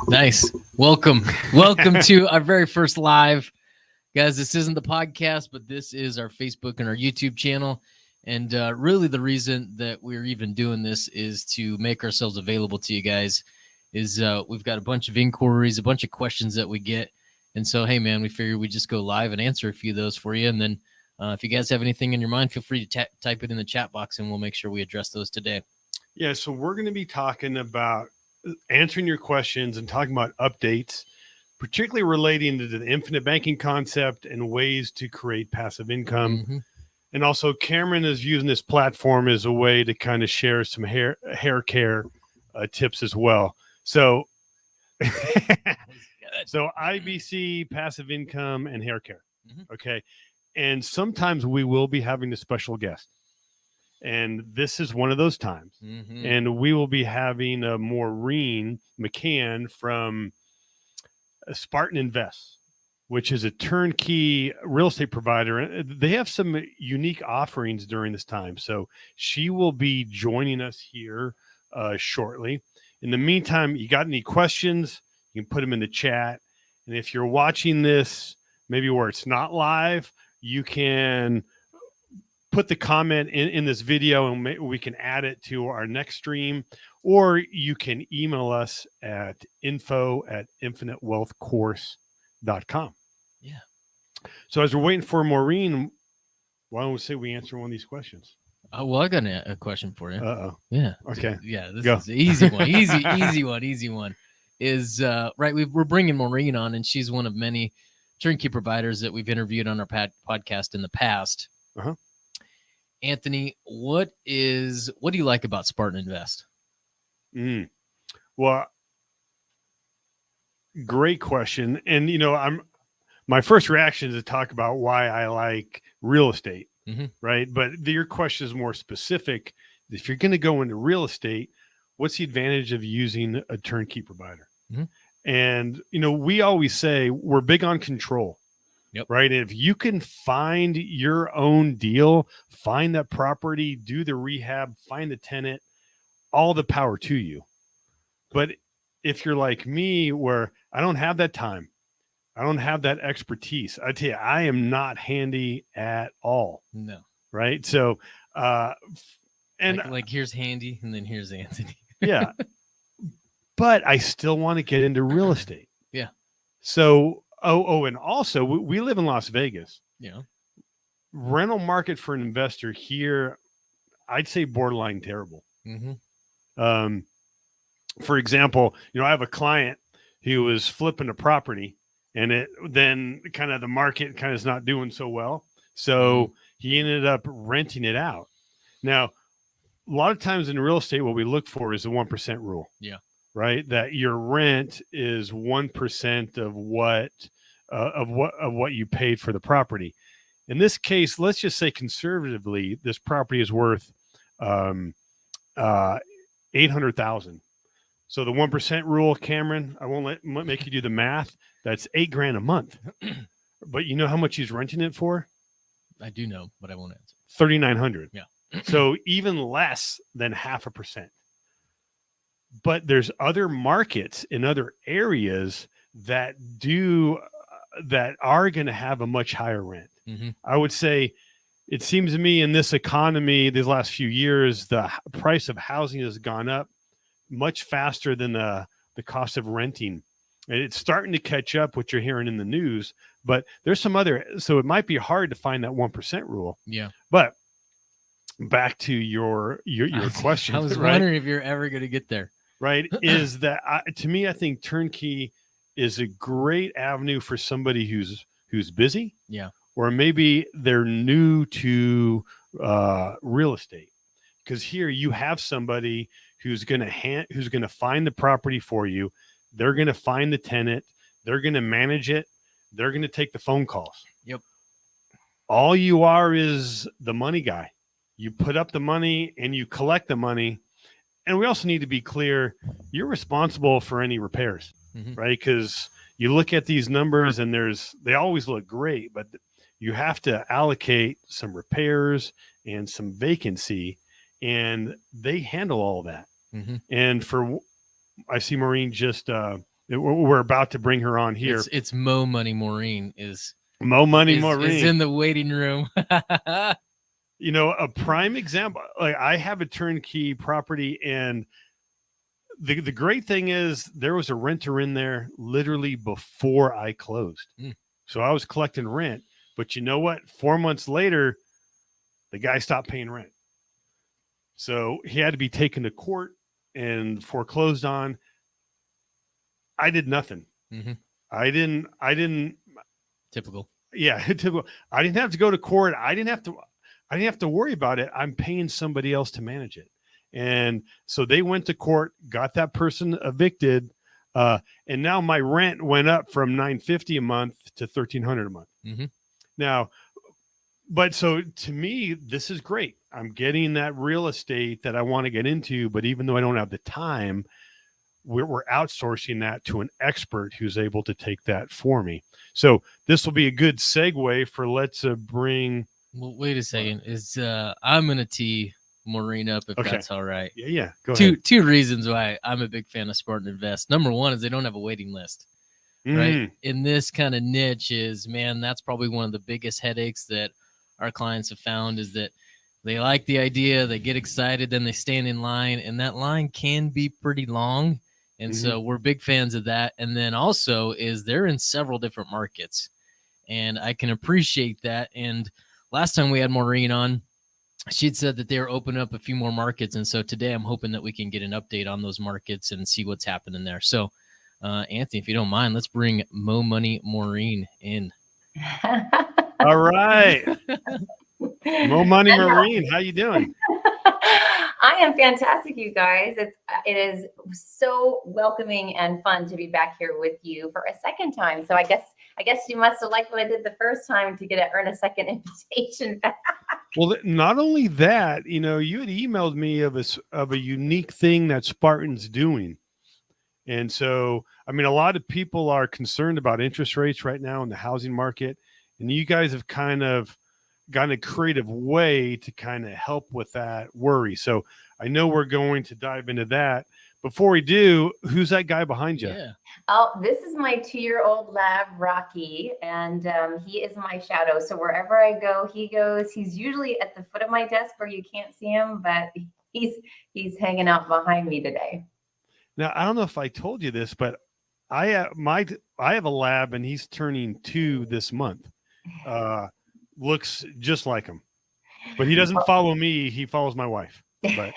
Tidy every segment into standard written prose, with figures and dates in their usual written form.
Nice. Welcome to our very first live. Guys, this isn't the podcast, but this is our Facebook and our YouTube channel. And really the reason that we're even doing this is to make ourselves available to you guys. We've got a bunch of inquiries, a bunch of questions that we get. And so, hey, man, we figured we'd just go live and answer a few of those for you. And then if you guys have anything in your mind, feel free to type it in the chat box, and we'll make sure we address those today. Yeah, so we're going to be talking about answering your questions and talking about updates, particularly relating to the infinite banking concept and ways to create passive income. Mm-hmm. And also Cameron is using this platform as a way to kind of share some hair care tips as well. So, so IBC, passive income, and hair care. Mm-hmm. Okay. And sometimes we will be having a special guest. And this is one of those times. Mm-hmm. And we will be having Maureen McCann from Spartan Invests, which is a turnkey real estate provider. They have some unique offerings during this time. So she will be joining us here shortly. In the meantime, you got any questions, you can put them in the chat. And if you're watching this, maybe where it's not live, you can put the comment in this video and we can add it to our next stream, or you can email us at info@infinitewealthcourse.com. Yeah. So as we're waiting for Maureen, why don't we say we answer one of these questions? Well, I got a question for you. Uh-oh. Yeah. Okay. Yeah. This Go. is an easy one. Easy one. Is right. We're bringing Maureen on, and she's one of many turnkey providers that we've interviewed on our podcast in the past. Uh-huh. Anthony, what do you like about Spartan Invest? Well, great question. And my first reaction is to talk about why I like real estate, mm-hmm. right? But your question is more specific. If you're going to go into real estate, what's the advantage of using a turnkey provider? Mm-hmm. And, we always say we're big on control. Yep. Right. And if you can find your own deal, find that property, do the rehab, find the tenant, all the power to you. But if you're like me, where I don't have that time, I don't have that expertise, I tell you, I am not handy at all. No. Right. So, and like here's Handy and then here's Anthony. Yeah. But I still want to get into real estate. Yeah. So, and also we live in Las Vegas. Yeah. Rental market for an investor here, I'd say borderline terrible. Mm-hmm. For example, I have a client who was flipping a property, and then kind of the market kind of is not doing so well. So he ended up renting it out. Now, a lot of times in real estate, what we look for is the 1% rule. Yeah. Right. That your rent is 1% of what you paid for the property. In this case, let's just say conservatively, this property is worth $800,000. So the 1% rule, Cameron, I won't make you do the math. That's $8,000 a month. But you know how much he's renting it for? I do know, but I won't answer. $3,900. Yeah. So even less than 0.5%. But there's other markets in other areas that are going to have a much higher rent. Mm-hmm. I would say it seems to me in this economy, these last few years, the price of housing has gone up much faster than the cost of renting. And it's starting to catch up what you're hearing in the news, but there's so it might be hard to find that 1% rule. Yeah. But back to your question. I was wondering if you're ever going to get there. Right. Is that to me, I think turnkey is a great avenue for somebody who's busy. Yeah. Or maybe they're new to real estate, because here you have somebody who's going to find the property for you. They're going to find the tenant. They're going to manage it. They're going to take the phone calls. Yep. All you are is the money guy. You put up the money and you collect the money. And we also need to be clear, you're responsible for any repairs, mm-hmm. right? Because you look at these numbers and they always look great, but you have to allocate some repairs and some vacancy, and they handle all that. Mm-hmm. And I see Maureen just We're about to bring her on here. It's Mo Money Maureen is Maureen in the waiting room. A prime example. Like, I have a turnkey property, and the great thing is there was a renter in there literally before I closed. So I was collecting rent, but you know what? 4 months later, the guy stopped paying rent. So he had to be taken to court and foreclosed on. I did nothing. I didn't. Typical. Yeah, typical. I didn't have to go to court. I didn't have to worry about it. I'm paying somebody else to manage it. And so they went to court, got that person evicted, and now my rent went up from $950 a month to $1,300 a month. Now, but so to me, this is great. I'm getting that real estate that I want to get into, but even though I don't have the time, we're outsourcing that to an expert who's able to take that for me. So this will be a good segue for let's bring. Well, wait a second. I'm gonna tee Maureen up if that's all right. Yeah. Go ahead. Two reasons why I'm a big fan of Spartan Invest. Number one is they don't have a waiting list. Right. In this kind of niche that's probably one of the biggest headaches that our clients have found, is that they like the idea, they get excited, then they stand in line, and that line can be pretty long. And so we're big fans of that. And then also is they're in several different markets, and I can appreciate that. And last time we had Maureen on, she'd said that they were opening up a few more markets. And so today I'm hoping that we can get an update on those markets and see what's happening there. So Anthony, if you don't mind, let's bring Mo Money Maureen in. All right. Mo Money Maureen, how you doing? I am fantastic, you guys. It is so welcoming and fun to be back here with you for a second time. So I guess you must have liked what I did the first time to earn a second invitation back. Well, not only that, you had emailed me of a unique thing that Spartan's doing. And so, a lot of people are concerned about interest rates right now in the housing market. And you guys have kind of gotten a creative way to kind of help with that worry. So I know we're going to dive into that. Before we do, who's that guy behind you? Yeah. Oh, this is my 2-year-old lab, Rocky, and he is my shadow. So wherever I go, he goes. He's usually at the foot of my desk where you can't see him, but he's hanging out behind me today. Now, I don't know if I told you this, but I have a lab, and he's turning 2 this month. Looks just like him, but he doesn't follow me. He follows my wife. But.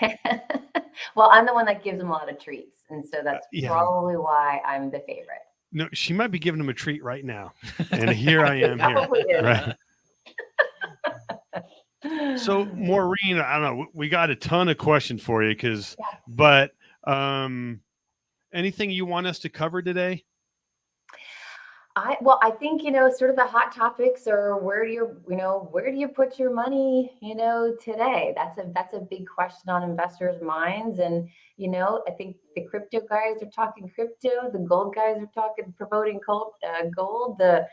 Well, I'm the one that gives him a lot of treats, and so that's probably why I'm the favorite. No, she might be giving him a treat right now, and here I am here. Right. So, Maureen, I don't know. We got a ton of questions for you, but anything you want us to cover today? I think, sort of the hot topics are where do you put your money, today? That's a big question on investors' minds. And, I think the crypto guys are talking crypto. The gold guys are promoting gold. The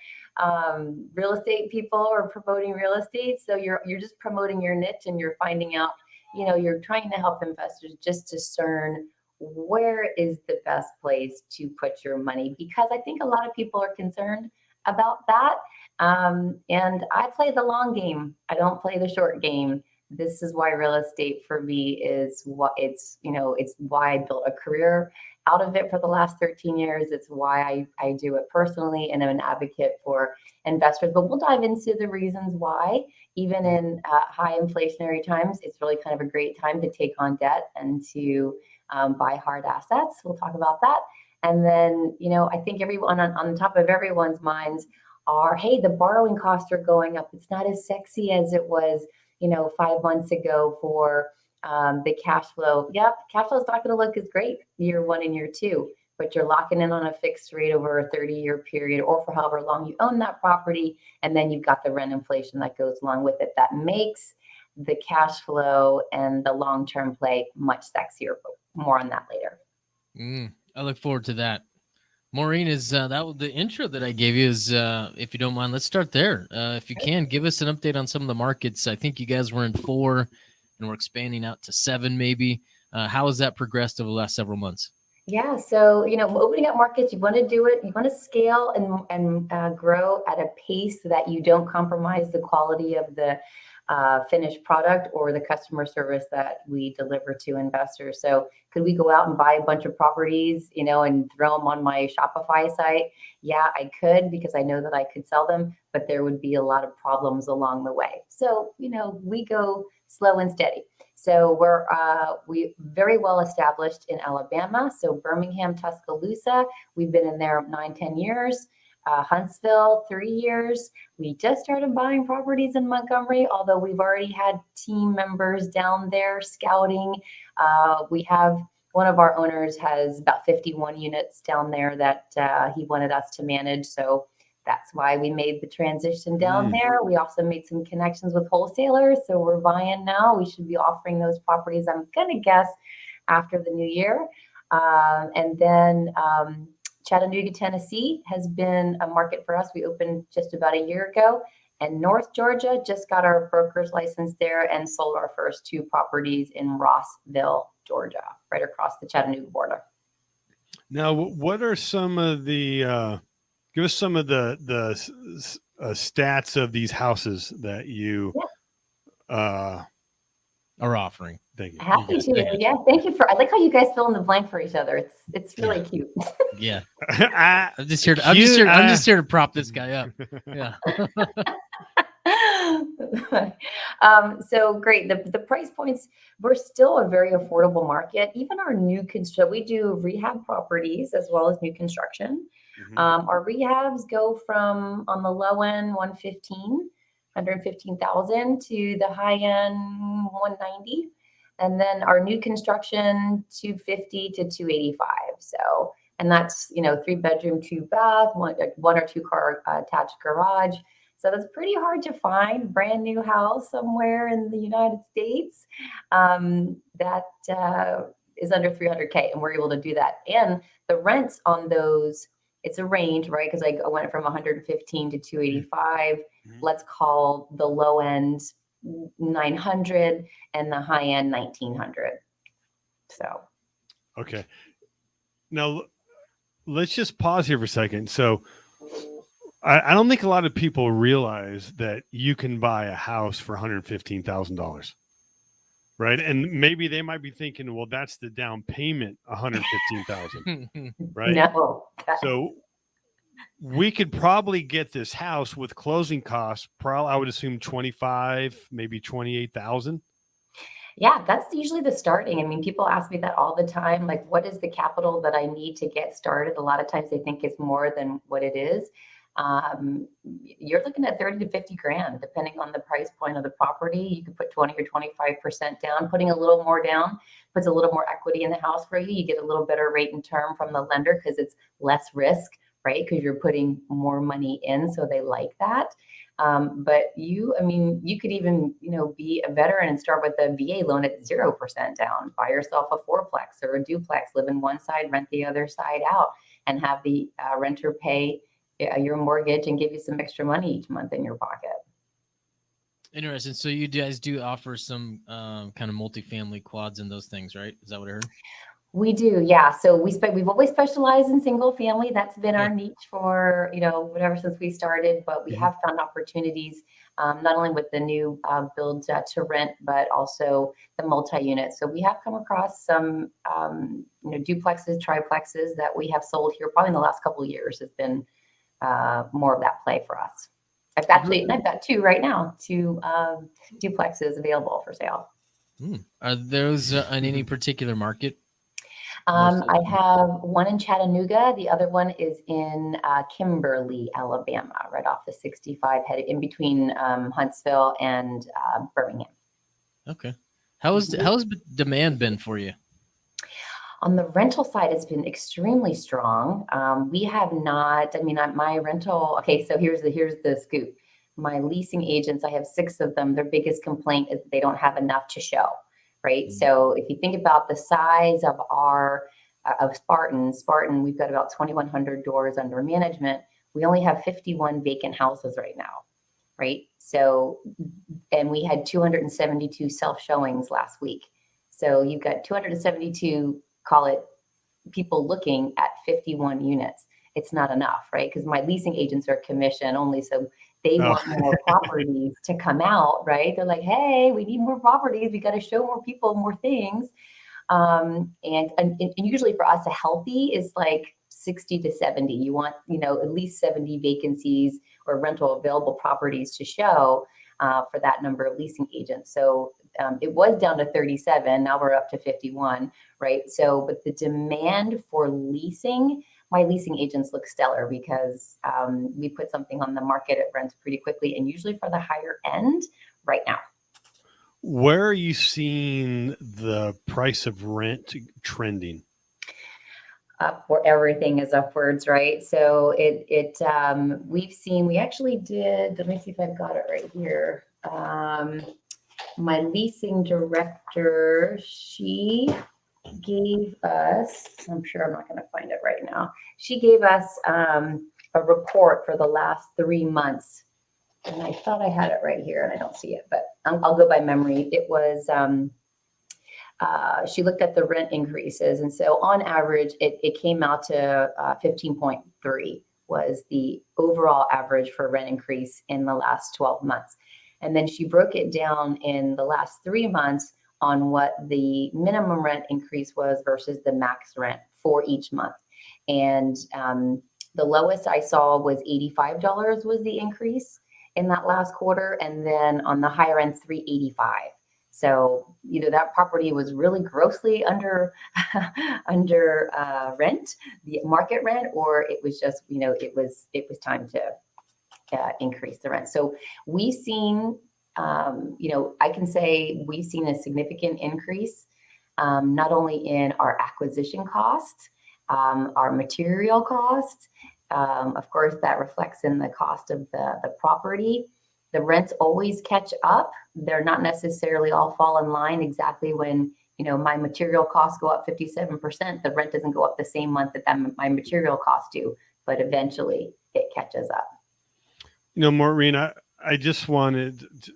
real estate people are promoting real estate. So you're just promoting your niche, and you're finding out, you're trying to help investors just discern where is the best place to put your money, because I think a lot of people are concerned about that. And I play the long game. I don't play the short game. This is why real estate for me is what it's why I built a career out of it for the last 13 years. It's why I do it personally, and I'm an advocate for investors. But we'll dive into the reasons why, even in high inflationary times, it's really kind of a great time to take on debt and to buy hard assets. We'll talk about that. And then, I think everyone on the top of everyone's minds are, hey, the borrowing costs are going up. It's not as sexy as it was, 5 months ago for the cash flow. Yep, cash flow is not going to look as great year 1 and year 2, but you're locking in on a fixed rate over a 30-year period, or for however long you own that property. And then you've got the rent inflation that goes along with it. That makes the cash flow and the long-term play much sexier. More on that later. I look forward to that. Maureen, is the intro that I gave you is, if you don't mind, let's start there. If you can, give us an update on some of the markets. I think you guys were in 4 and we're expanding out to 7 maybe. How has that progressed over the last several months? Yeah, so opening up markets, you want to do it. You want to scale and grow at a pace so that you don't compromise the quality of the finished product or the customer service that we deliver to investors. So, could we go out and buy a bunch of properties, and throw them on my Shopify site? Yeah, I could, because I know that I could sell them, but there would be a lot of problems along the way. So, we go slow and steady. So we very well established in Alabama. So Birmingham, Tuscaloosa, we've been in there 9-10 years. Huntsville, 3 years. We just started buying properties in Montgomery, although we've already had team members down there scouting. We have one of our owners has about 51 units down there that he wanted us to manage. So that's why we made the transition down there. We also made some connections with wholesalers. So we're buying now. We should be offering those properties, I'm going to guess, after the new year. And then Chattanooga, Tennessee has been a market for us. We opened just about a year ago. And North Georgia, just got our broker's license there and sold our first 2 properties in Rossville, Georgia, right across the Chattanooga border. Now, what are some of the give us some of the stats of these houses that you are offering? Thank you. Happy to. Yeah, thank you I like how you guys fill in the blank for each other. It's really cute. Yeah. I'm just here to prop this guy up. Yeah. So great. The price points, we're still a very affordable market. Even our new construction, we do rehab properties as well as new construction. Our rehabs go from, on the low end, 115,000 to the high end 190. And then our new construction, 250 to 285. So, and that's 3-bedroom, 2-bath, one or 2 car attached garage. So that's pretty hard to find. Brand new house somewhere in the United States that is under $300K, and we're able to do that. And the rents on those, it's a range, right? Because I went from 115 to 285. Let's call the low end 900 and the high end 1900. So, okay. Now let's just pause here for a second. So, I don't think a lot of people realize that you can buy a house for $115,000, right? And maybe they might be thinking, well, that's the down payment, $115,000, right? No. So we could probably get this house with closing costs, probably I would assume 25, maybe 28,000. Yeah, that's usually the starting. I mean, people ask me that all the time. Like, what is the capital that I need to get started? A lot of times they think it's more than what it is. You're looking at 30 to 50 grand, depending on the price point of the property. You can put 20 or 25% down. Putting a little more down puts a little more equity in the house for you. You get a little better rate and term from the lender because it's less risk, right? Because you're putting more money in, so they like that. But you could even, be a veteran and start with a VA loan at 0% down. Buy yourself a 4-plex or a duplex, live in one side, rent the other side out, and have the renter pay your mortgage and give you some extra money each month in your pocket. Interesting. So you guys do offer some kind of multifamily quads and those things, right? Is that what I heard? We do, yeah. So we've always specialized in single family. That's been our niche for whatever since we started. But we have found opportunities not only with the new build to rent, but also the multi-unit. So we have come across some duplexes, triplexes that we have sold here probably in the last couple of years. Has been more of that play for us. I've got 2 right now, 2 duplexes available for sale. Are those in any particular market? I have one in Chattanooga. The other one is in Kimberly, Alabama, right off the 65, headed in between Huntsville and Birmingham. Okay. How's demand been for you? On the rental side, it's been extremely strong. We have not. My rental. Okay, so here's the scoop. My leasing agents, I have 6 of them. Their biggest complaint is they don't have enough to show. Right. So if you think about the size of of Spartan, we've got about 2,100 doors under management. We only have 51 vacant houses right now. Right. So, and we had 272 self showings last week. So you've got 272, call it people looking at 51 units. It's not enough, right? Because my leasing agents are commission only, so they want more properties to come out, right? They're like, hey, we need more properties. We got to show more people more things. And usually for us, a healthy is like 60 to 70. You want, at least 70 vacancies or rental available properties to show for that number of leasing agents. So it was down to 37. Now we're up to 51, right? So, but the demand for leasing, my leasing agents look stellar because we put something on the market, it rents pretty quickly, and usually for the higher end right now. Where are you seeing the price of rent trending? Up where everything is upwards, right? So we actually did, let me see if I've got it right here. My leasing director, she gave us, I'm sure I'm not going to find it right now. She gave us a report for the last 3 months. And I thought I had it right here and I don't see it, but I'll go by memory. It was, she looked at the rent increases. And so on average, it came out to 15.3 was the overall average for rent increase in the last 12 months. And then she broke it down in the last 3 months on what the minimum rent increase was versus the max rent for each month. And the lowest I saw was $85 was the increase in that last quarter. And then on the higher end, $385. So either that property was really grossly under rent, the market rent, or it was just, it was time to increase the rent. So we've seen, I can say we've seen a significant increase, not only in our acquisition costs, our material costs. Of course, that reflects in the cost of the property. The rents always catch up. They're not necessarily all fall in line exactly when, my material costs go up 57%. The rent doesn't go up the same month that my material costs do, but eventually it catches up. Maureen, I just wanted to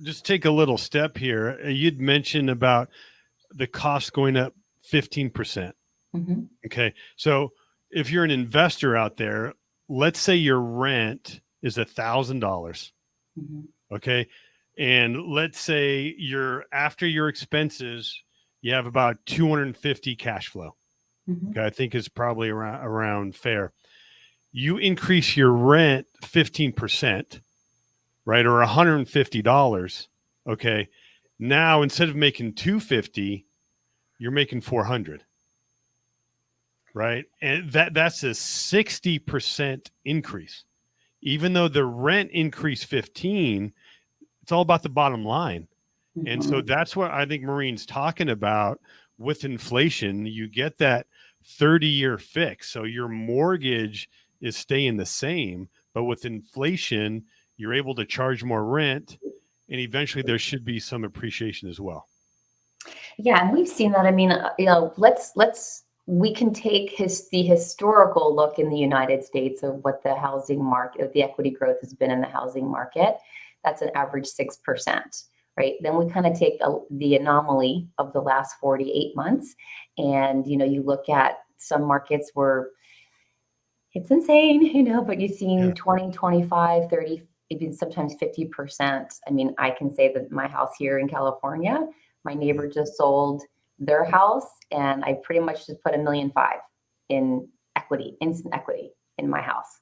just take a little step here. You'd mentioned about the cost going up 15%. Mm-hmm. Okay. So if you're an investor out there, let's say your rent is $1,000. Mm-hmm. Okay. And let's say after your expenses, you have about 250 cash flow. Mm-hmm. Okay. I think is probably around fair. You increase your rent 15%, right? Or $150. Okay. Now, instead of making $250, you're making $400. Right. And that's a 60% increase. Even though the rent increased 15, it's all about the bottom line. Mm-hmm. And so that's what I think Maureen's talking about with inflation. You get that 30-year fix. So your mortgage is staying the same, but with inflation, you're able to charge more rent, and eventually there should be some appreciation as well. Yeah. And we've seen that. I mean, we can take the historical look in the United States of what the housing market, of the equity growth has been in the housing market. That's an average 6%, right? Then we kind of take the anomaly of the last 48 months. And, you look at some markets where it's insane, but you've seen 20, 25, 30, even sometimes 50%. I mean, I can say that my house here in California, my neighbor just sold their house, and I pretty much just put $1.5 million in equity, instant equity in my house,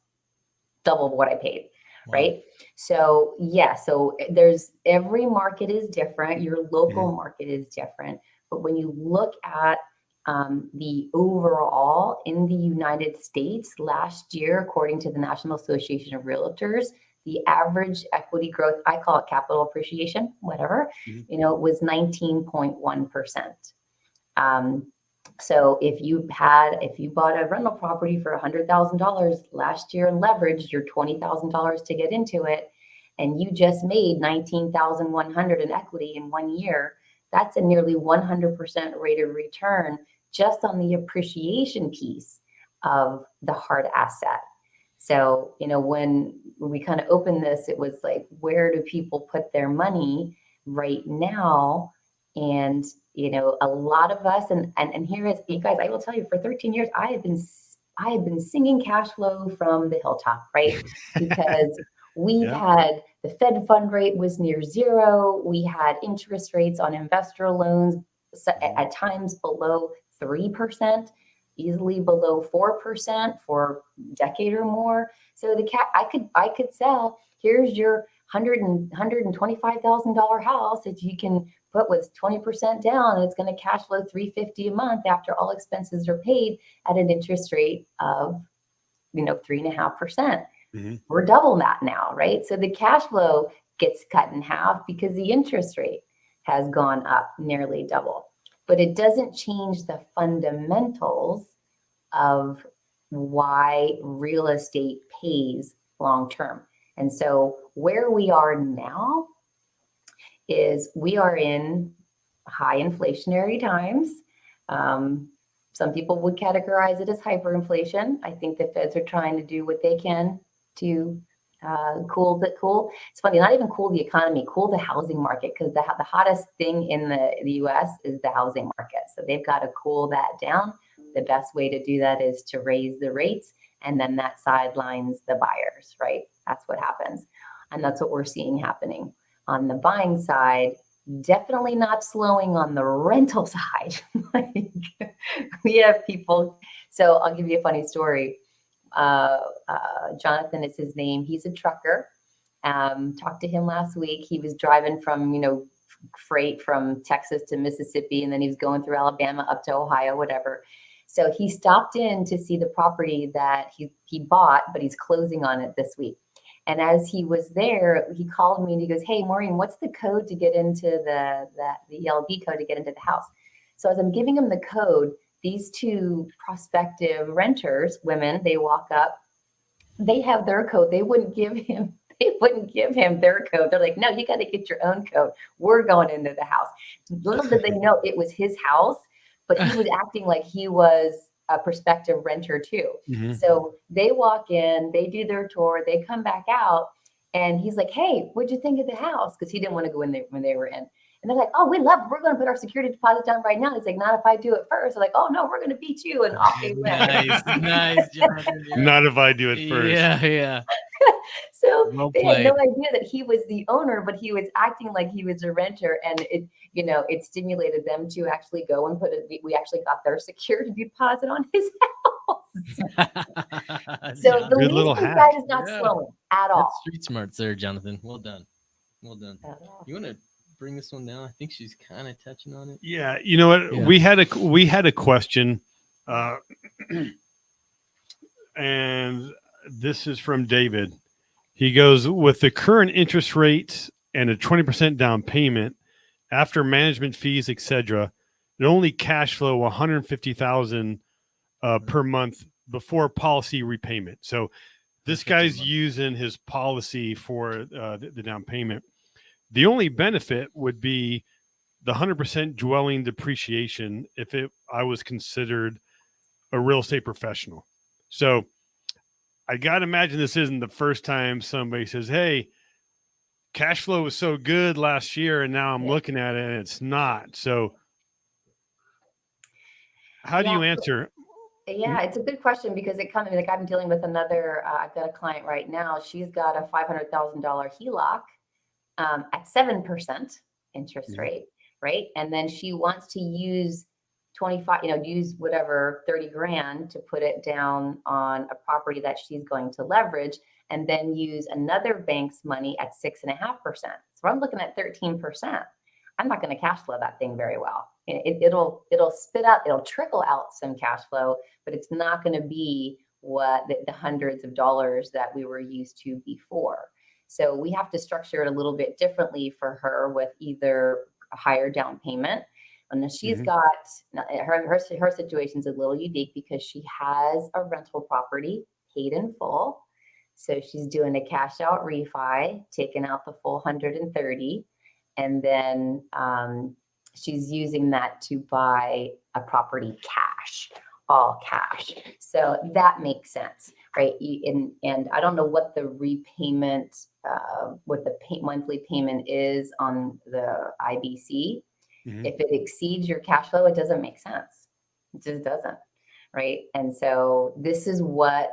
double what I paid. Wow. Right. So so there's every market is different. Your local market is different. But when you look at the overall in the United States last year, according to the National Association of Realtors, the average equity growth, I call it capital appreciation, whatever, was 19.1%. So if you bought a rental property for $100,000 last year and leveraged your $20,000 to get into it, and you just made $19,100 in equity in 1 year, that's a nearly 100% rate of return just on the appreciation piece of the hard asset. So, when we kind of opened this, it was like, where do people put their money right now? And, a lot of us, and here is, you guys, I will tell you, for 13 years, I have been singing cash flow from the hilltop, right? Because we've had the Fed fund rate was near zero. We had interest rates on investor loans at times below 3%, easily below 4% for a decade or more. So I could sell. Here's your $125,000 house that you can put with 20% down, and it's going to cash flow $350 a month after all expenses are paid at an interest rate of 3.5%. We're double that now, right? So the cash flow gets cut in half because the interest rate has gone up nearly double. But it doesn't change the fundamentals of why real estate pays long term. And so where we are now is we are in high inflationary times. Some people would categorize it as hyperinflation. I think the Feds are trying to do what they can to cool. It's funny, not even cool the economy, cool the housing market, because the hottest thing in the U.S. is the housing market. So they've got to cool that down. The best way to do that is to raise the rates, and then that sidelines the buyers, right? That's what happens. And that's what we're seeing happening. On the buying side, definitely not slowing on the rental side. Like, we have people. So I'll give you a funny story. Jonathan is his name. He's a trucker. Talked to him last week. He was driving from, freight from Texas to Mississippi, and then he was going through Alabama up to Ohio, whatever. So he stopped in to see the property that he bought, but he's closing on it this week. And as he was there, he called me and he goes, "Hey, Maureen, what's the code to get into the ELB code to get into the house?" So as I'm giving him the code, these two prospective renters, women, they walk up, they have their code. They wouldn't give him their code. They're like, "No, you got to get your own code. We're going into the house." Little did they know it was his house, but he was acting like he was a prospective renter too. So they walk in, they do their tour, they come back out, and he's like, "Hey, what'd you think of the house?" Because he didn't want to go in there when they were in. And they're like, "Oh, we love it. We're going to put our security deposit down right now." He's like, "Not if I do it first." They're like, "Oh no, we're going to beat you." And off they went. Nice, Jonathan. Yeah. Not if I do it first. Yeah. So Well they played. had no idea that he was the owner, but he was acting like he was a renter, and it stimulated them to actually go and we actually got their security deposit on his house. So the leasing side is not slowing at all. That's street smarts there, Jonathan. Well done. You want to bring this one down? I think she's kind of touching on it. Yeah, you know what? Yeah. We had a question, and this is from David. He goes, "With the current interest rates and a 20% down payment, after management fees, etc., it only cash flow $150,000 per month before policy repayment." So this guy's using his policy for the down payment. The only benefit would be the 100% dwelling depreciation if I was considered a real estate professional. So I got to imagine this isn't the first time somebody says, "Hey, cash flow was so good last year, and now I'm looking at it and it's not." So how do you answer? Yeah, it's a good question, because it comes, like, I'm dealing with another, I've got a client right now. She's got a $500,000 HELOC at 7% interest rate, right? And then she wants to use 25, use whatever 30 grand to put it down on a property that she's going to leverage, and then use another bank's money at 6.5%. So I'm looking at 13%. I'm not going to cash flow that thing very well. It'll spit out, it'll trickle out some cash flow, but it's not going to be what the hundreds of dollars that we were used to before. So we have to structure it a little bit differently for her, with either a higher down payment. And she's got her situation's a little unique because she has a rental property paid in full. So she's doing a cash out refi, taking out the full 130, and then she's using that to buy a property cash, all cash. So that makes sense, right? And I don't know what the repayment, what the monthly payment is on the IBC. If it exceeds your cash flow, it doesn't make sense. It just doesn't, right? And so this is what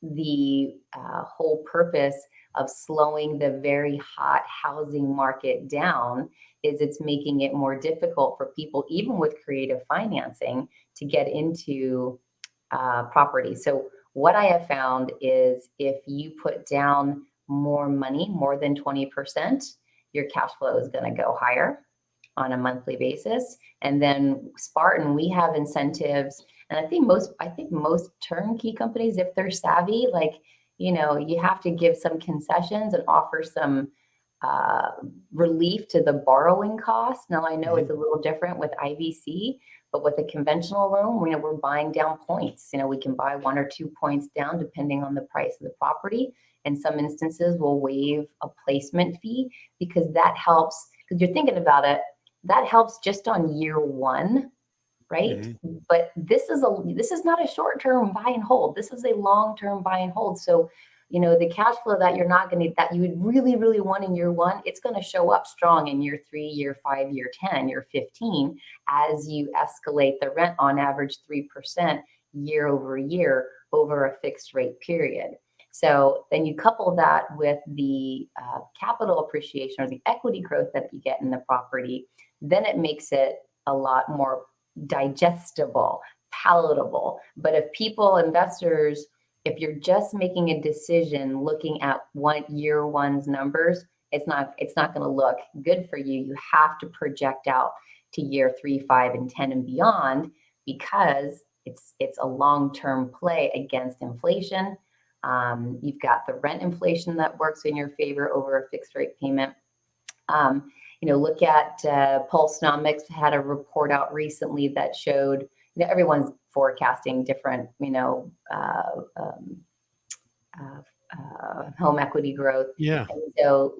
the whole purpose of slowing the very hot housing market down is. It's making it more difficult for people, even with creative financing, to get into property. So what I have found is if you put down more money, more than 20%, your cash flow is going to go higher on a monthly basis. And then Spartan, we have incentives. And I think most turnkey companies, if they're savvy, like, you have to give some concessions and offer some relief to the borrowing costs. Now, I know it's a little different with IVC, but with a conventional loan, we're buying down points. We can buy 1 or 2 points down depending on the price of the property. In some instances, we'll waive a placement fee because that helps. Because you're thinking about it, that helps just on year one, right? But this is not a short-term buy and hold. This is a long-term buy and hold. So, the cash flow that that you would really, really want in year one, it's going to show up strong in year 3, year 5, year 10, year 15, as you escalate the rent on average 3% year over year over a fixed rate period. So then you couple that with the capital appreciation or the equity growth that you get in the property, then it makes it a lot more digestible, palatable. But investors, if you're just making a decision looking at year one's numbers, it's not going to look good for you. You have to project out to year 3, 5, and 10 and beyond, because it's a long-term play against inflation. You've got the rent inflation that works in your favor over a fixed rate payment. Look at Pulsenomics had a report out recently that showed, everyone's forecasting different, home equity growth. Yeah. And so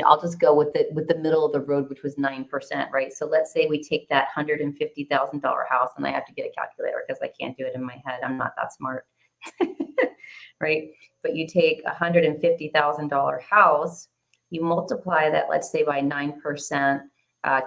I'll just go with the middle of the road, which was 9%, right? So let's say we take that $150,000 house, and I have to get a calculator because I can't do it in my head. I'm not that smart. Right? But you take a $150,000 house, you multiply that, let's say, by 9%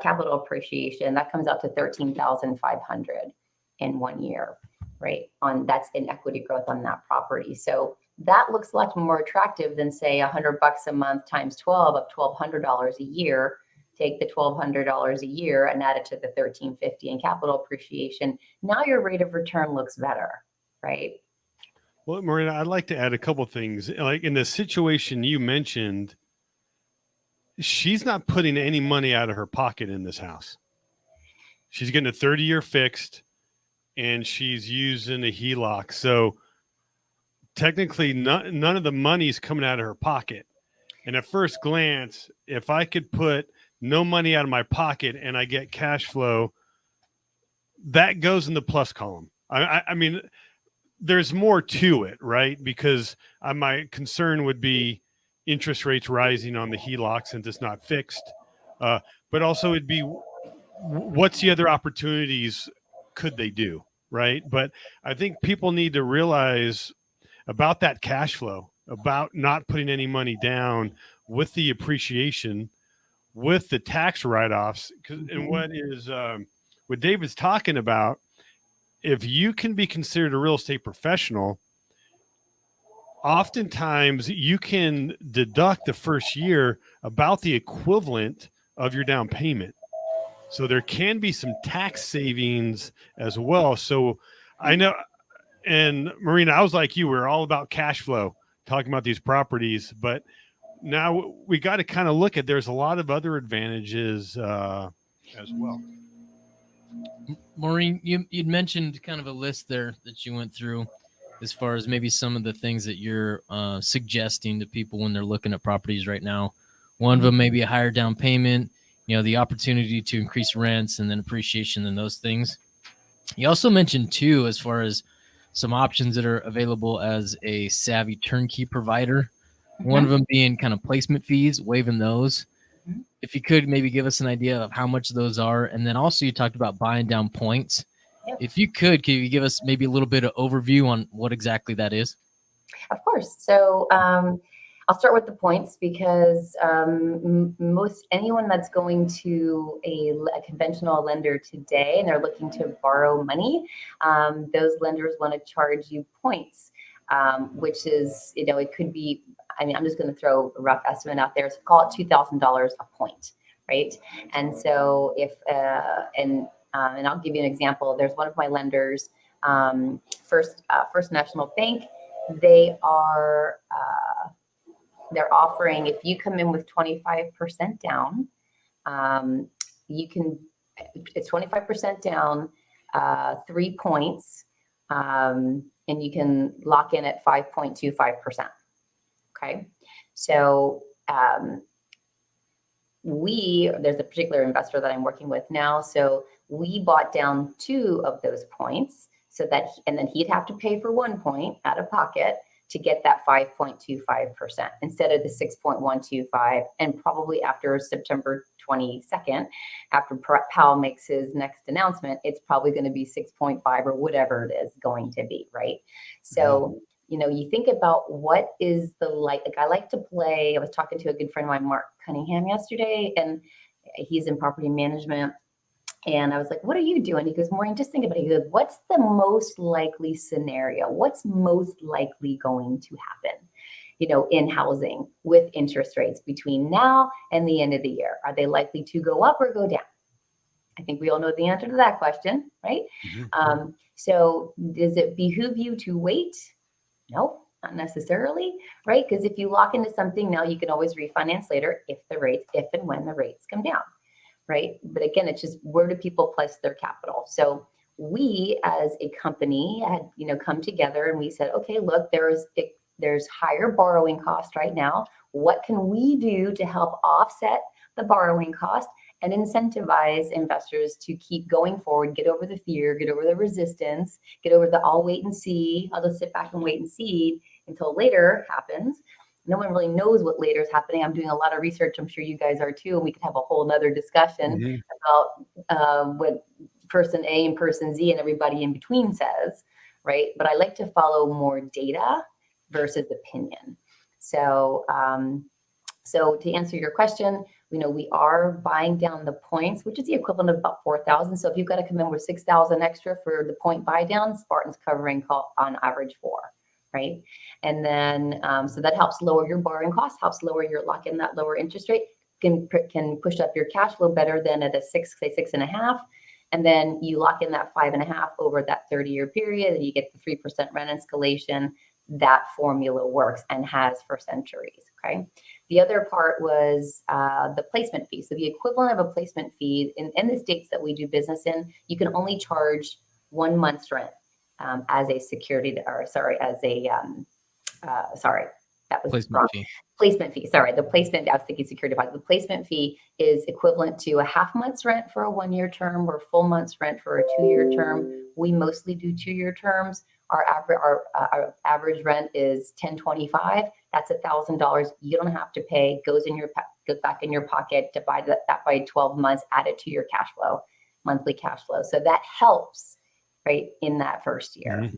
capital appreciation, that comes out to $13,500 in 1 year, right? That's in equity growth on that property. So that looks a lot more attractive than, say, $100 a month times 12 of $1,200 a year. Take the $1,200 a year and add it to the $1,350 in capital appreciation. Now your rate of return looks better, right? Well, Maureen, I'd like to add a couple things. Like in the situation you mentioned, she's not putting any money out of her pocket in this house. She's getting a 30-year fixed, and she's using a HELOC. So technically, none of the money's coming out of her pocket. And at first glance, if I could put no money out of my pocket and I get cash flow, that goes in the plus column. I mean, there's more to it, right? Because my concern would be interest rates rising on the HELOC since it's not fixed. But also it'd be, what's the other opportunities could they do, right? But I think people need to realize about that cash flow, about not putting any money down, with the appreciation, with the tax write-offs. And what David's talking about, if you can be considered a real estate professional, oftentimes you can deduct the first year about the equivalent of your down payment. So there can be some tax savings as well. So I know, and Marina, I was like you, we're all about cash flow, talking about these properties, but now we got to kind of look at, there's a lot of other advantages as well. Maureen, you'd mentioned kind of a list there that you went through as far as maybe some of the things that you're suggesting to people when they're looking at properties right now. One of them may be a higher down payment, the opportunity to increase rents and then appreciation and those things. You also mentioned too, as far as some options that are available as a savvy turnkey provider. One of them being kind of placement fees, waiving those. If you could maybe give us an idea of how much those are. And then also you talked about buying down points. Yep. If you could you give us maybe a little bit of overview on what exactly that is? Of course. So I'll start with the points because most anyone that's going to a conventional lender today and they're looking to borrow money, those lenders want to charge you points, which is, it could be, I mean, I'm just going to throw a rough estimate out there. So call it $2,000 a point, right? And so and I'll give you an example. There's one of my lenders, First National Bank. They're offering, if you come in with 25% down, it's 25% down, 3 points, and you can lock in at 5.25%. Okay. So, there's a particular investor that I'm working with now. So we bought down 2 of those points and then he'd have to pay for 1 point out of pocket to get that 5.25% instead of the 6.125. And probably after September 22nd, after Powell makes his next announcement, it's probably going to be 6.5 or whatever it is going to be. Right. So, you think about what is like I like to play. I was talking to a good friend of mine, Mark Cunningham, yesterday, and he's in property management. And I was like, what are you doing? He goes, Maureen, just think about it. He goes, what's the most likely scenario? What's most likely going to happen, in housing with interest rates between now and the end of the year? Are they likely to go up or go down? I think we all know the answer to that question, right? Mm-hmm. So does it behoove you to wait? No, not necessarily, right? Because if you lock into something now, you can always refinance later if and when the rates come down. Right. But again, it's just, where do people place their capital? So we as a company had, come together and we said, okay, look, there's higher borrowing cost right now. What can we do to help offset the borrowing cost and incentivize investors to keep going forward, get over the fear, get over the resistance, get over the I'll wait and see, I'll just sit back and wait and see until later happens. No one really knows what later is happening. I'm doing a lot of research. I'm sure you guys are too. And we could have a whole nother discussion about what person A and person Z and everybody in between says, right? But I like to follow more data versus opinion. So, so to answer your question, we are buying down the points, which is the equivalent of about 4,000. So if you've got to come in with 6,000 extra for the point buy down, Spartan's covering on average 4. Right. And then, so that helps lower your borrowing costs, helps lock in that lower interest rate, can push up your cash flow better than at a 6.5. And then you lock in that 5.5 over that 30-year period, and you get the 3% rent escalation. That formula works and has for centuries. Okay. The other part was the placement fee. So the equivalent of a placement fee in the states that we do business in, you can only charge 1 month's rent. As a security, that was placement wrong. Fee. Placement fee. Sorry, the placement. I was thinking security deposit. The placement fee is equivalent to a half month's rent for a 1-year term or full month's rent for a 2-year term. We mostly do 2-year terms. Our average rent is $1,025. That's $1,000. You don't have to pay. Goes back in your pocket. Divide that by 12 months. Add it to your cash flow, monthly cash flow. So that helps. Right in that first year. Mm-hmm.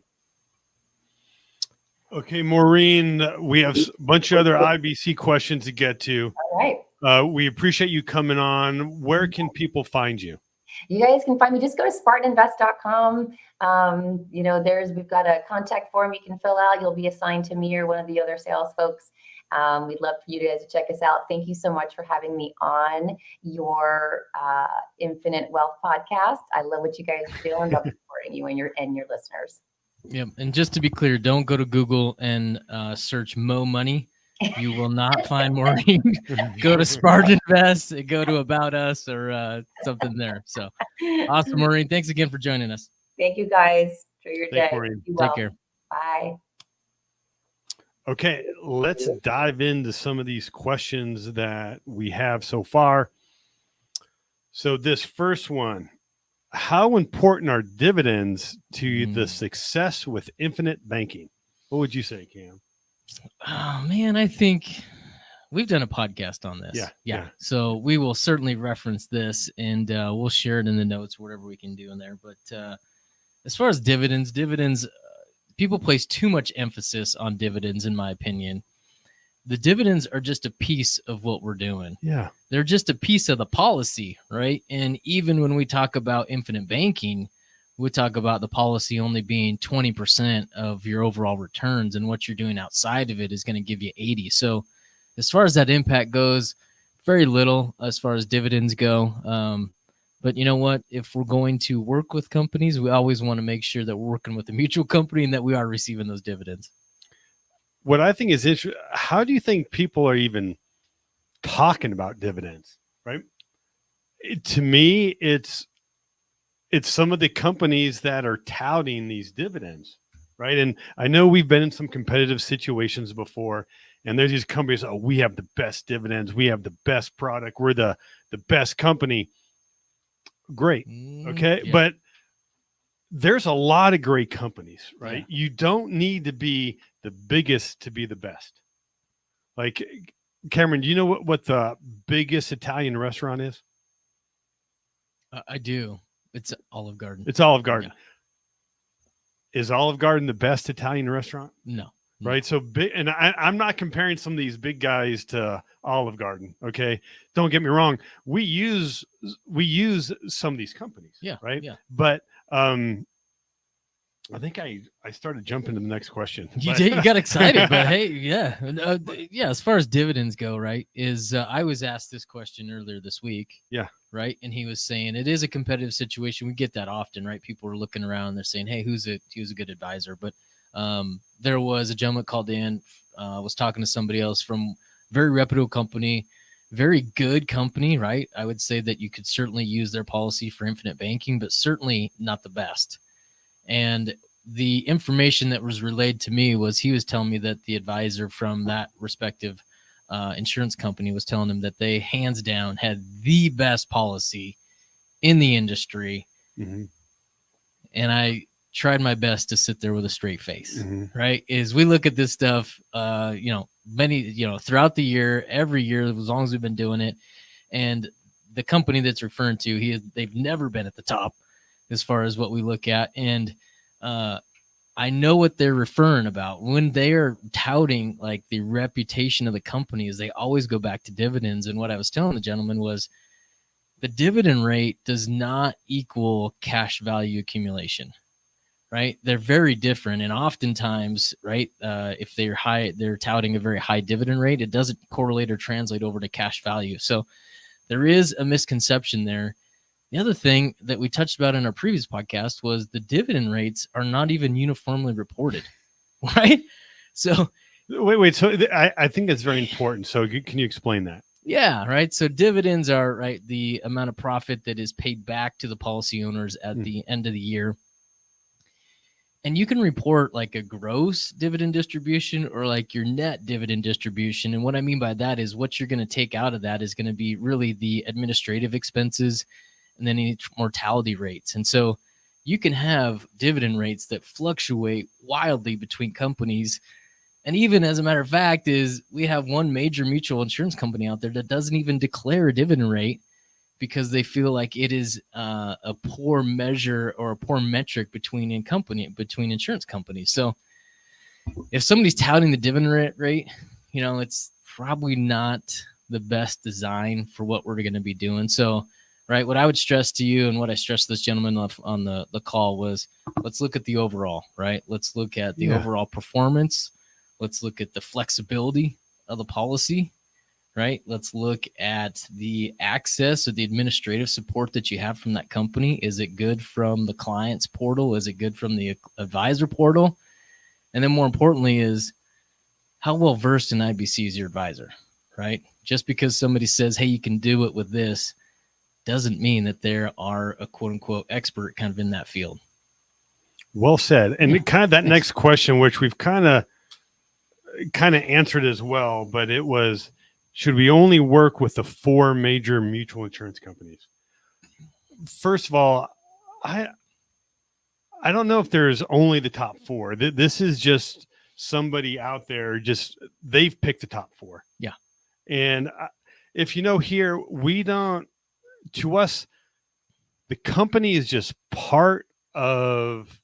Okay, Maureen, we have a bunch of other IBC questions to get to. All right. We appreciate you coming on. Where can people find you? You guys can find me. Just go to SpartanInvest.com. We've got a contact form you can fill out. You'll be assigned to me or one of the other sales folks. We'd love for you guys to check us out. Thank you so much for having me on your Infinite Wealth podcast. I love what you guys do and love supporting you and your listeners. Yeah, and just to be clear, don't go to Google and search Mo Money. You will not find Maureen. Go to Spartan Invest, go to About Us or something there. So awesome, Maureen. Thanks again for joining us. Thank you guys for your day. Maureen. Take care. Bye. Okay, let's dive into some of these questions that we have so far. So this first one, how important are dividends to the success with infinite banking? What would you say, Cam? Oh, man, I think we've done a podcast on this. Yeah. So we will certainly reference this and we'll share it in the notes, whatever we can do in there. But as far as dividends, people place too much emphasis on dividends, in my opinion. the dividends are just a piece of what we're doing. Yeah. They're just a piece of the policy, right? And even when we talk about infinite banking, we talk about the policy only being 20% of your overall returns, and what you're doing outside of it is going to give you 80. So as far as that impact goes, very little as far as dividends go. But you know what? If we're going to work with companies, we always want to make sure that we're working with a mutual company and that we are receiving those dividends. What I think is interesting, how do you think people are even talking about dividends, right? To me, it's some of the companies that are touting these dividends, right? And I know we've been in some competitive situations before, and there's these companies, oh, we have the best dividends, we have the best product, we're the best company. Great. Okay. Yeah. But there's a lot of great companies, right? Yeah. You don't need to be the biggest to be the best. Like, Cameron, do you know what the biggest Italian restaurant is? I do. It's Olive Garden. It's Olive Garden. Yeah. Is Olive Garden the best Italian restaurant? No. Right. So big, and I'm not comparing some of these big guys to Olive Garden. Okay. Don't get me wrong. We use some of these companies. Yeah. Right. Yeah. But I think I started jumping to the next question. You did. You got excited, but hey, yeah. Yeah. As far as dividends go, right, is I was asked this question earlier this week. Yeah. Right. And he was saying it is a competitive situation. We get that often, right? People are looking around. They're saying, hey, who's a good advisor? But there was a gentleman called in, was talking to somebody else from very reputable company, very good company, right? I would say that you could certainly use their policy for infinite banking, but certainly not the best. And the information that was relayed to me was he was telling me that the advisor from that respective insurance company was telling him that they hands down had the best policy in the industry. Mm-hmm. And I tried my best to sit there with a straight face, right? Is we look at this stuff, throughout the year, every year, as long as we've been doing it. And the company that's referring to, they've never been at the top as far as what we look at. And I know what they're referring about when they are touting like the reputation of the company is they always go back to dividends. And what I was telling the gentleman was the dividend rate does not equal cash value accumulation, right? They're very different. And oftentimes, right, if they're touting a very high dividend rate, it doesn't correlate or translate over to cash value. So there is a misconception there. The other thing that we touched about in our previous podcast was the dividend rates are not even uniformly reported, right? So wait. So I think that's very important. So can you explain that? Yeah, right. So dividends are, right, the amount of profit that is paid back to the policy owners at the end of the year. And you can report like a gross dividend distribution or like your net dividend distribution. And what I mean by that is what you're going to take out of that is going to be really the administrative expenses and then any mortality rates. And so you can have dividend rates that fluctuate wildly between companies. And even as a matter of fact, is we have one major mutual insurance company out there that doesn't even declare a dividend rate because they feel like it is a poor measure or a poor metric between insurance companies. So if somebody's touting the dividend rate, it's probably not the best design for what we're going to be doing. So, right, what I would stress to you and what I stressed this gentleman on the call was, let's look at the overall, right? Let's look at the overall performance. Let's look at the flexibility of the policy, right? Let's look at the access or the administrative support that you have from that company. Is it good from the client's portal? Is it good from the advisor portal? And then more importantly is how well versed in IBC is your advisor, right? Just because somebody says, hey, you can do it with this, doesn't mean that they are a quote unquote expert kind of in that field. Well said. And kind of that next question, which we've kind of answered as well, but it was, should we only work with the 4 major mutual insurance companies? First of all, I don't know if there's only the top 4. This is just somebody out there, they've picked the top 4. Yeah. And if here, we don't, to us, the company is just part of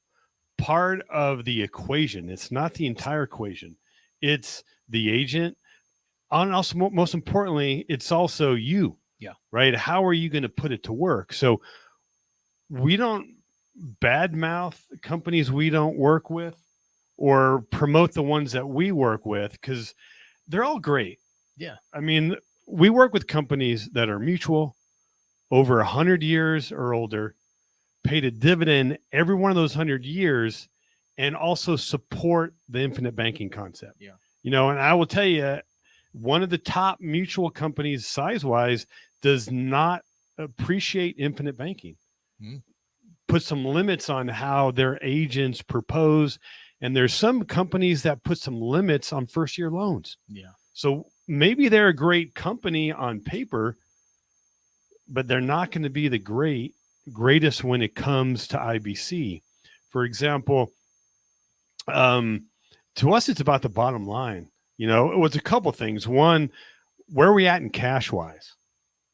the equation. It's not the entire equation. It's the agent, also most importantly, it's also you. Yeah. Right. How are you going to put it to work? So we don't badmouth companies we don't work with or promote the ones that we work with because they're all great. Yeah. I mean, we work with companies that are mutual, over 100 years or older, paid a dividend every one of those 100 years, and also support the infinite banking concept. Yeah. And I will tell you, one of the top mutual companies size-wise does not appreciate infinite banking. Put some limits on how their agents propose. And there's some companies that put some limits on first-year loans. Yeah. So maybe they're a great company on paper, but they're not going to be the greatest when it comes to IBC. For example, to us, it's about the bottom line. It was a couple things. One, where are we at in cash wise?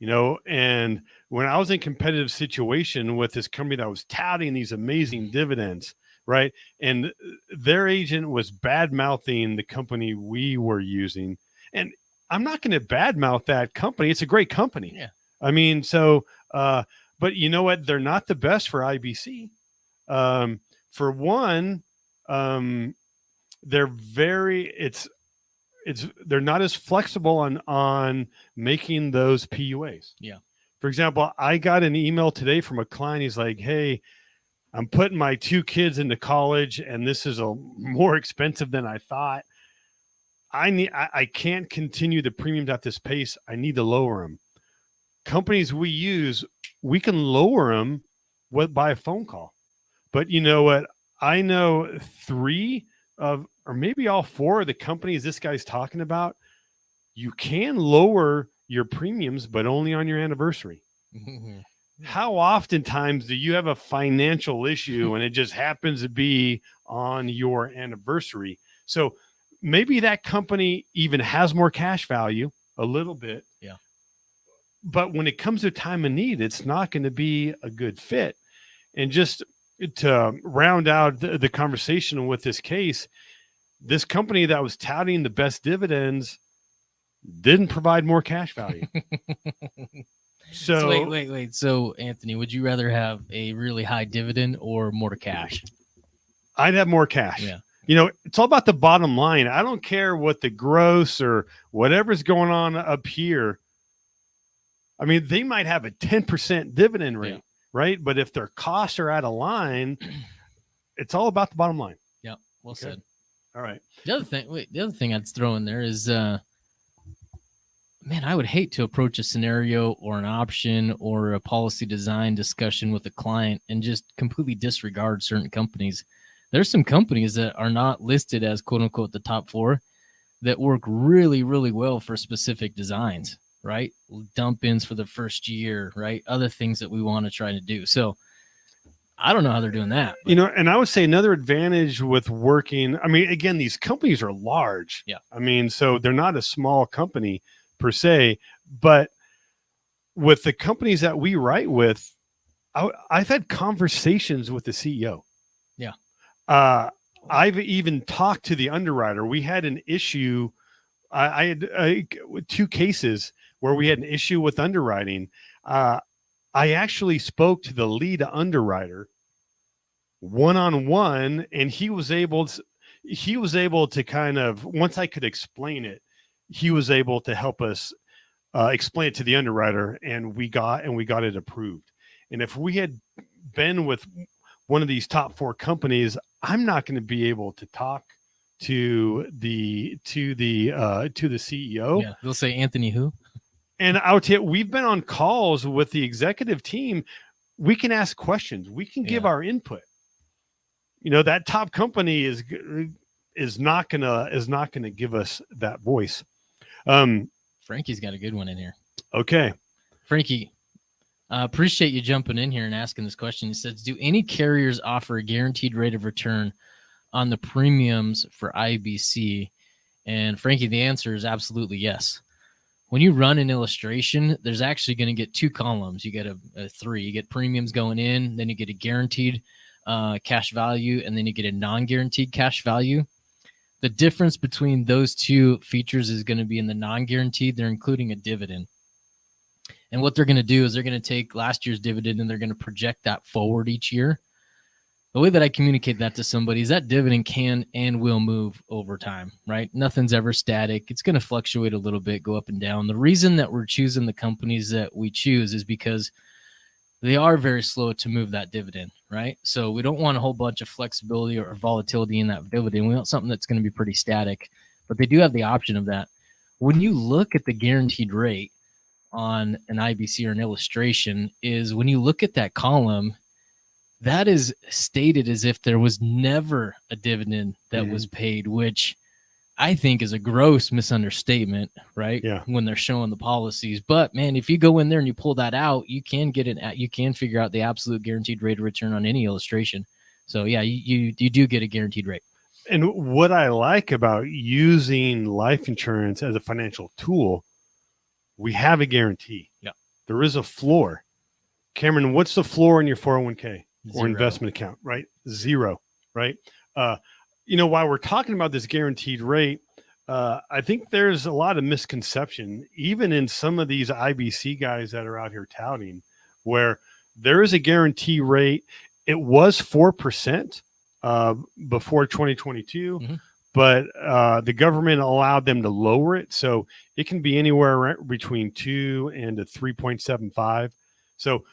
And when I was in a competitive situation with this company that was touting these amazing dividends, right? And their agent was bad mouthing the company we were using. And I'm not going to badmouth that company. It's a great company. Yeah. I mean, so, but you know what? They're not the best for IBC. For one, they're they're not as flexible on making those PUAs. Yeah. For example, I got an email today from a client. He's like, "Hey, I'm putting my 2 kids into college, and this is more expensive than I thought. I can't continue the premiums at this pace. I need to lower them." Companies we use, we can lower them by a phone call. But you know what? I know 3 of, or maybe all 4 of the companies this guy's talking about, you can lower your premiums, but only on your anniversary. How oftentimes do you have a financial issue and it just happens to be on your anniversary? So maybe that company even has more cash value a little bit. Yeah. But when it comes to time of need, it's not going to be a good fit. And just to round out the conversation with this case, this company that was touting the best dividends didn't provide more cash value. So wait. So Anthony, would you rather have a really high dividend or more cash? I'd have more cash. Yeah. It's all about the bottom line. I don't care what the gross or whatever's going on up here. I mean, they might have a 10% dividend rate, right? But if their costs are out of line, it's all about the bottom line. Yeah. Well said. All right. The other thing I'd throw in there is, man, I would hate to approach a scenario or an option or a policy design discussion with a client and just completely disregard certain companies. There's some companies that are not listed as quote unquote the top 4 that work really, really well for specific designs, right? Dump ins for the first year, right? Other things that we want to try to do. So I don't know how they're doing that. But. And I would say another advantage with working, I mean, again, these companies are large. Yeah. I mean, so they're not a small company per se, but with the companies that we write with, I've had conversations with the CEO. Yeah. I've even talked to the underwriter. We had an issue. I had 2 cases where we had an issue with underwriting. I actually spoke to the lead underwriter one-on-one, and he was able to kind of, once I could explain it, he was able to help us explain it to the underwriter, and we got it approved. And if we had been with one of these top 4 companies, I'm not going to be able to talk to the CEO. Yeah, they'll say, Anthony who? And I would tell you, we've been on calls with the executive team. We can ask questions. We can give our input. That top company is not gonna give us that voice. Frankie's got a good one in here. Okay, Frankie, appreciate you jumping in here and asking this question. He says, do any carriers offer a guaranteed rate of return on the premiums for IBC? And Frankie, the answer is absolutely yes. When you run an illustration, there's actually going to get 2 columns. You get a 3. You get premiums going in, then you get a guaranteed cash value, and then you get a non-guaranteed cash value. The difference between those two features is going to be in the non-guaranteed. They're including a dividend. And what they're going to do is they're going to take last year's dividend and they're going to project that forward each year. The way that I communicate that to somebody is that dividend can and will move over time, right? Nothing's ever static. It's going to fluctuate a little bit, go up and down. The reason that we're choosing the companies that we choose is because they are very slow to move that dividend, right? So we don't want a whole bunch of flexibility or volatility in that dividend. We want something that's going to be pretty static, but they do have the option of that. When you look at the guaranteed rate on an IBC or an illustration, is when you look at that column, that is stated as if there was never a dividend that was paid, which I think is a gross misunderstatement, right? Yeah. When they're showing the policies. But man, if you go in there and you pull that out, you can get it. You can figure out the absolute guaranteed rate of return on any illustration. So yeah, you do get a guaranteed rate. And what I like about using life insurance as a financial tool, we have a guarantee. Yeah. There is a floor. Cameron, what's the floor in your 401k? Or investment account, right? 0, right? While we're talking about this guaranteed rate, I think there's a lot of misconception, even in some of these IBC guys that are out here touting, where there is a guarantee rate. It was 4% before 2022, but the government allowed them to lower it. So it can be anywhere between 2 and 3.75. So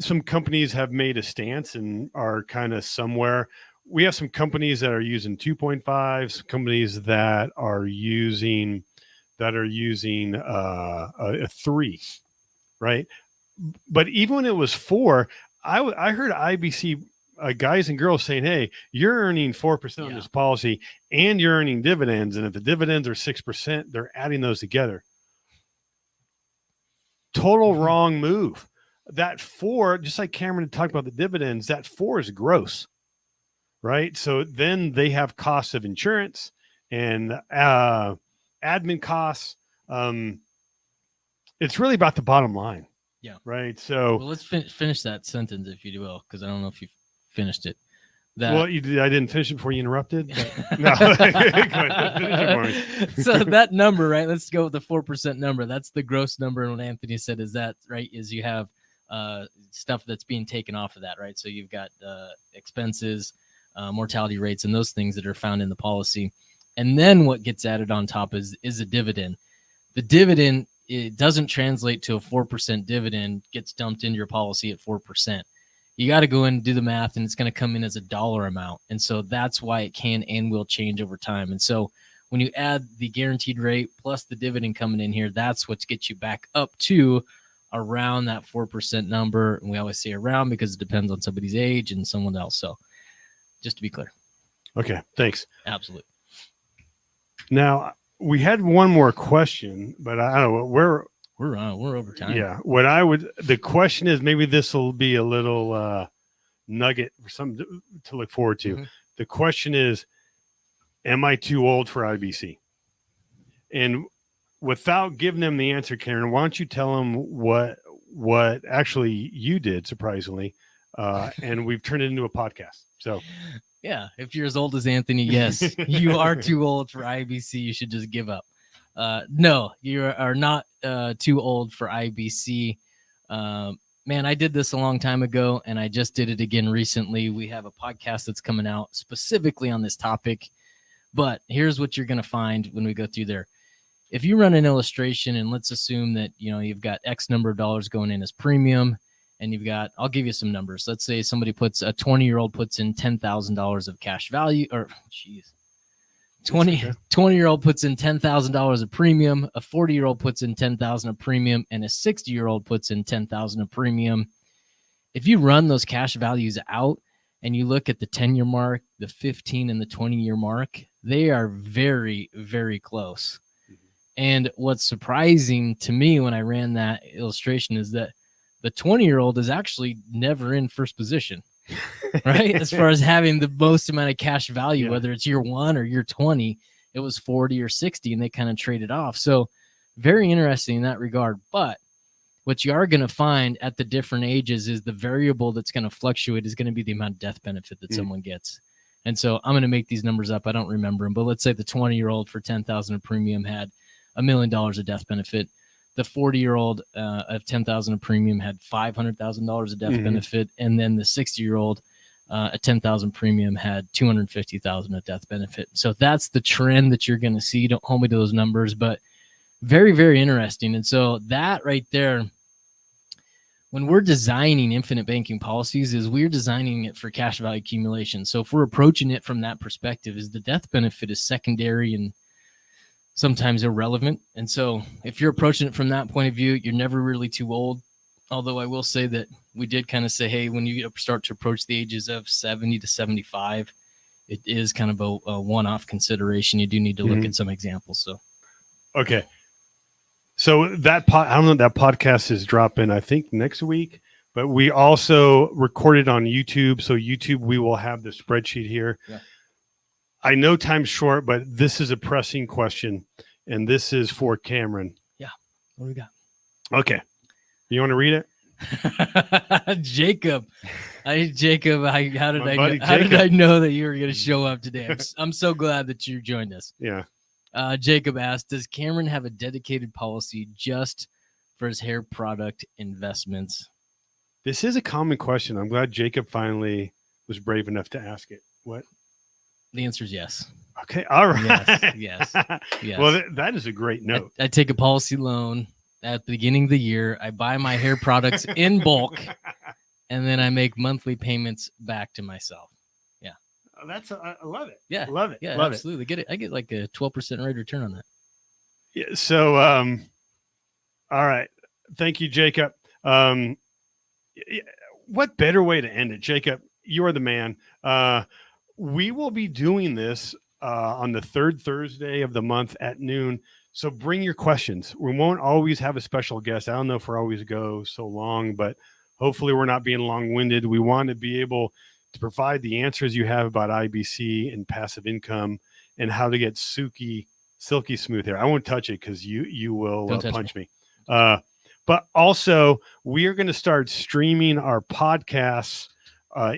some companies have made a stance and are kind of somewhere. We have some companies that are using 2.5, some companies that are using a 3, right? But even when it was 4, I heard IBC guys and girls saying, "Hey, you're earning 4% on this policy, and you're earning dividends, and if the dividends are 6%, they're adding those together." Total wrong move. That 4, just like Cameron had talked about the dividends, that 4 is gross, right? So then they have costs of insurance and admin costs. It's really about the bottom line. Yeah. Right. So let's finish that sentence, if you will, because I don't know if you finished it. You did. I didn't finish it before you interrupted. No. Go ahead. So that number, right? Let's go with the 4% number. That's the gross number. And what Anthony said is that, right, is you have stuff that's being taken off of that, right? So you've got expenses, mortality rates, and those things that are found in the policy. And then what gets added on top is a dividend. The dividend, it doesn't translate to a 4% dividend, gets dumped into your policy at 4%. You got to go in and do the math, and it's going to come in as a dollar amount. And so that's why it can and will change over time. And so when you add the guaranteed rate plus the dividend coming in here, that's what gets you back up to around that 4% number. And we always say around because it depends on somebody's age and someone else. So just to be clear. Okay. Thanks. Absolutely. Now we had one more question, but I don't know we're over time. Yeah. The question is, maybe this will be a little nugget for something to look forward to. Mm-hmm. The question is, am I too old for IBC? And without giving them the answer, Karen, why don't you tell them what actually you did, surprisingly, and we've turned it into a podcast. So, yeah, if you're as old as Anthony, yes, you are too old for IBC. You should just give up. No, you are not too old for IBC. Man, I did this a long time ago, and I just did it again recently. We have a podcast that's coming out specifically on this topic. But here's what you're going to find when we go through there. If you run an illustration, and let's assume that you've got X number of dollars going in as premium, and I'll give you some numbers. Let's say somebody a 20-year-old puts in $10,000 of cash value, or 20-year-old puts in $10,000 of premium, a 40-year-old puts in $10,000 of premium, and a 60-year-old puts in $10,000 of premium. If you run those cash values out and you look at the 10-year mark, the 15 and the 20-year mark, they are very, very close. And what's surprising to me when I ran that illustration is that the 20-year-old is actually never in first position, right? As far as having the most amount of cash value, whether it's year 1 or year 20, it was 40 or 60, and they kind of traded off. So very interesting in that regard. But what you are going to find at the different ages is the variable that's going to fluctuate is going to be the amount of death benefit that someone gets. And so I'm going to make these numbers up. I don't remember them, but let's say the 20-year-old for $10,000 of premium had $1 million of death benefit. The 40-year-old of $10,000 of premium had $500,000 of death benefit. And then the 60-year-old at $10,000 premium had $250,000 of death benefit. So that's the trend that you're going to see. Don't hold me to those numbers, but very, very interesting. And so that right there, when we're designing infinite banking policies, is we're designing it for cash value accumulation. So if we're approaching it from that perspective, is the death benefit is secondary and sometimes irrelevant. And so if you're approaching it from that point of view, you're never really too old. Although I will say that we did kind of say, hey, when you start to approach the ages of 70 to 75, it is kind of a one-off consideration. You do need to look at some examples. So, okay. So that I don't know, that podcast is dropping, I think, next week, but we also recorded on YouTube. So YouTube, we will have the spreadsheet here. Yeah. I know time's short, but this is a pressing question, and this is for Cameron. Yeah. What do we got? Okay. You want to read it? Jacob. How did I know that you were going to show up today? I'm so glad that you joined us. Yeah. Jacob asked, does Cameron have a dedicated policy just for his hair product investments? This is a common question. I'm glad Jacob finally was brave enough to ask it. What? The answer is yes. Okay. All right. Yes. Well, that is a great note. I take a policy loan at the beginning of the year. I buy my hair products in bulk, and then I make monthly payments back to myself. Yeah. I love it. Yeah. Love it. Yeah, love absolutely. It. I get like a 12% rate return on that. Yeah. So, all right. Thank you, Jacob. What better way to end it? Jacob, you are the man. We will be doing this on the third Thursday of the month at noon. So bring your questions. We won't always have a special guest. I don't know if we'll always go so long, but hopefully we're not being long-winded. We want to be able to provide the answers you have about IBC and passive income and how to get silky smooth hair. I won't touch it because you will punch me. But also, we are going to start streaming our podcasts,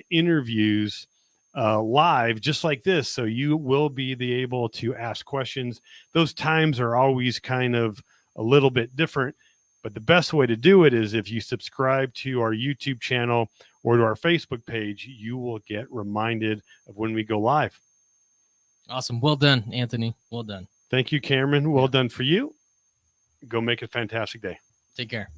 interviews live, just like this. So you will be able to ask questions. Those times are always kind of a little bit different, but the best way to do it is if you subscribe to our YouTube channel or to our Facebook page, you will get reminded of when we go live. Awesome. Well done, Anthony. Well done. Thank you, Cameron. Well done for you. Go make a fantastic day. Take care.